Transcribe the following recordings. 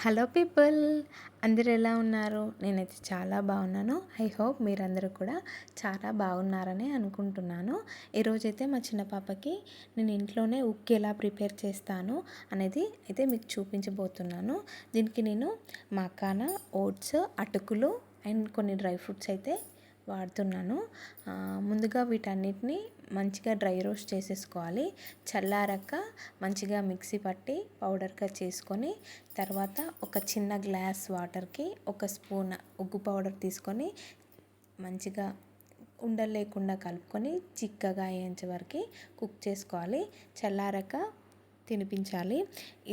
Hello people, అందరూ ఎలా ఉన్నారు? నేనైతే చాలా బాగున్నాను. ఐ హోప్ మీరందరూ కూడా చాలా బాగున్నారని అనుకుంటున్నాను. ఈరోజైతే మా చిన్న పాపకి నేను ఇంట్లోనే ఉక్కు ఎలా ప్రిపేర్ చేస్తాను అనేది అయితే మీకు చూపించబోతున్నాను. దీనికి నేను మకానా, ఓట్స్, అటుకులు అండ్ కొన్ని డ్రై ఫ్రూట్స్ అయితే వాడుతున్నాను. ముందుగా వీటన్నిటిని మంచిగా డ్రై రోస్ట్ చేసేసుకోవాలి. చల్లారాక మంచిగా మిక్సీ పట్టి పౌడర్గా చేసుకొని తర్వాత ఒక చిన్న గ్లాస్ వాటర్కి ఒక స్పూన్ ఉగ్గు పౌడర్ తీసుకొని మంచిగా ఉండలు లేకుండా కలుపుకొని చిక్కగా అయ్యేంత వరకు కుక్ చేసుకోవాలి. చల్లారాక తినిపించాలి.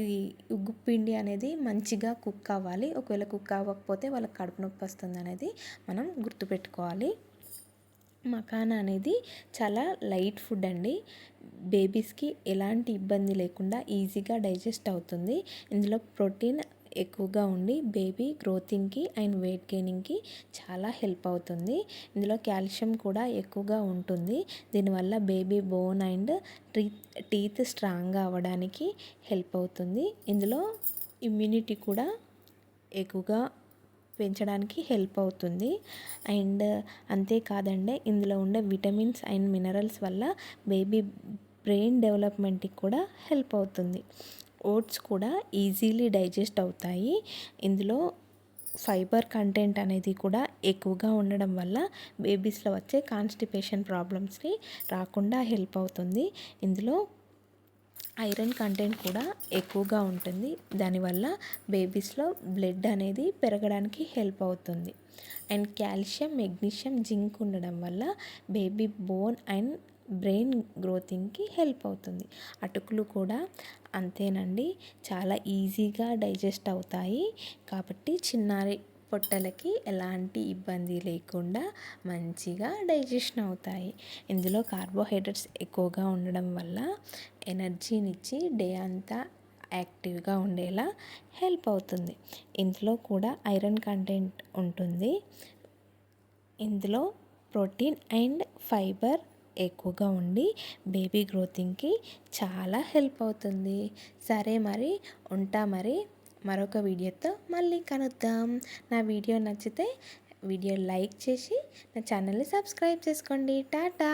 ఇది ఉగ్గు పిండి అనేది మంచిగా కుక్ అవ్వాలి. ఒకవేళ కుక్ అవ్వకపోతే వాళ్ళకి కడుపు నొప్పి వస్తుంది అనేది మనం గుర్తుపెట్టుకోవాలి. మకానా అనేది చాలా లైట్ ఫుడ్ అండి. బేబీస్కి ఎలాంటి ఇబ్బంది లేకుండా ఈజీగా డైజెస్ట్ అవుతుంది. ఇందులో ప్రోటీన్ ఎక్కువగా ఉండి బేబీ గ్రోతింగ్కి అండ్ వెయిట్ గెయినింగ్కి చాలా హెల్ప్ అవుతుంది. ఇందులో కాల్షియం కూడా ఎక్కువగా ఉంటుంది. దీనివల్ల బేబీ బోన్ అండ్ టీత్ స్ట్రాంగ్గా అవ్వడానికి హెల్ప్ అవుతుంది. ఇందులో ఇమ్యూనిటీ కూడా ఎక్కువగా పెంచడానికి హెల్ప్ అవుతుంది. అండ్ అంతేకాదండి, ఇందులో ఉండే విటమిన్స్ అండ్ మినరల్స్ వల్ల బేబీ బ్రెయిన్ డెవలప్మెంట్కి కూడా హెల్ప్ అవుతుంది. ఓట్స్ కూడా ఈజీలీ డైజెస్ట్ అవుతాయి. ఇందులో ఫైబర్ కంటెంట్ అనేది కూడా ఎక్కువగా ఉండడం వల్ల బేబీస్లో వచ్చే కాన్స్టిపేషన్ ప్రాబ్లమ్స్ని రాకుండా హెల్ప్ అవుతుంది. ఇందులో ఐరన్ కంటెంట్ కూడా ఎక్కువగా ఉంటుంది. దానివల్ల బేబీస్లో బ్లడ్ అనేది పెరగడానికి హెల్ప్ అవుతుంది. అండ్ కాల్షియం, మెగ్నీషియం, జింక్ ఉండడం వల్ల బేబీ బోన్ అండ్ బ్రెయిన్ గ్రోతింగ్కి హెల్ప్ అవుతుంది. అటుకులు కూడా అంతేనండి, చాలా ఈజీగా డైజెస్ట్ అవుతాయి. కాబట్టి చిన్నారి పొట్టలకి ఎలాంటి ఇబ్బంది లేకుండా మంచిగా డైజెషన్ అవుతాయి. ఇందులో కార్బోహైడ్రేట్స్ ఎక్కువగా ఉండడం వల్ల ఎనర్జీనిచ్చి డే అంతా యాక్టివ్గా ఉండేలా హెల్ప్ అవుతుంది. ఇందులో కూడా ఐరన్ కంటెంట్ ఉంటుంది. ఇందులో ప్రోటీన్ అండ్ ఫైబర్ ఎక్కువగా ఉండి బేబీ గ్రోతింగ్కి చాలా హెల్ప్ అవుతుంది. సరే మరి ఉంటా. మరొక వీడియోతో మళ్ళీ కలుద్దాం. నా వీడియో నచ్చితే వీడియో లైక్ చేసి నా ఛానల్ని సబ్స్క్రైబ్ చేసుకోండి. టాటా.